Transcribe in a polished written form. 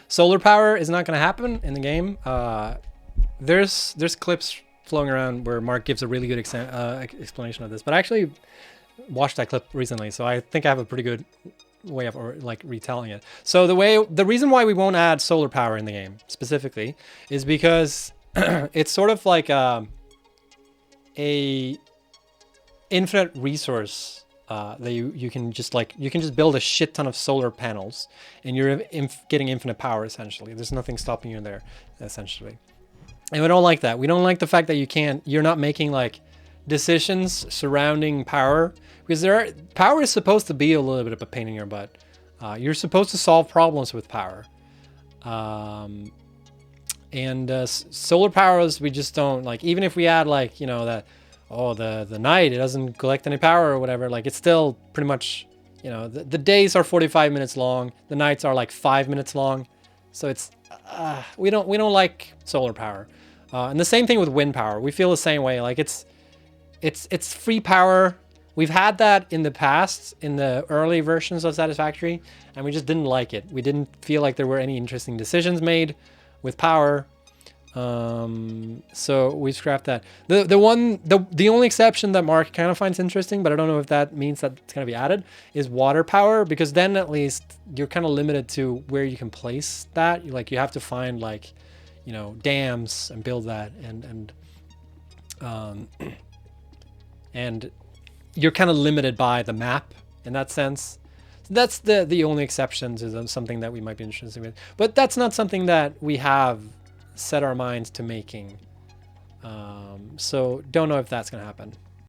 Solar power is not going to happen in the game. There's clips flowing around where Mark gives a really good explanation of this, but I actually watched that clip recently, so I think I have a pretty good way of like retelling it. So the reason why we won't add solar power in the game specifically is because it's sort of like a infinite resource that you can just build a shit ton of solar panels and you're getting infinite power essentially. There's nothing stopping you there essentially. And we don't like that. We don't like the fact that you're not making like decisions surrounding power, because power is supposed to be a little bit of a pain in your butt. You're supposed to solve problems with power. Solar powers, we just don't like. Even if we add like, you know, that, oh, the night, it doesn't collect any power or whatever, like it's still pretty much, you know, the days are 45 minutes long. The nights are like 5 minutes long. So it's, we don't like solar power. And the same thing with wind power. We feel the same way. Like it's free power. We've had that in the past, in the early versions of Satisfactory, and we just didn't like it. We didn't feel like there were any interesting decisions made with power. So we scrapped that. The only exception that Mark kind of finds interesting, but I don't know if that means that it's going to be added, is water power, because then at least you're kind of limited to where you can place that. You have to find like, you know, dams and build that, and you're kind of limited by the map in that sense. So that's the only exception to something that we might be interested with. But that's not something that we have set our minds to making. So don't know if that's going to happen.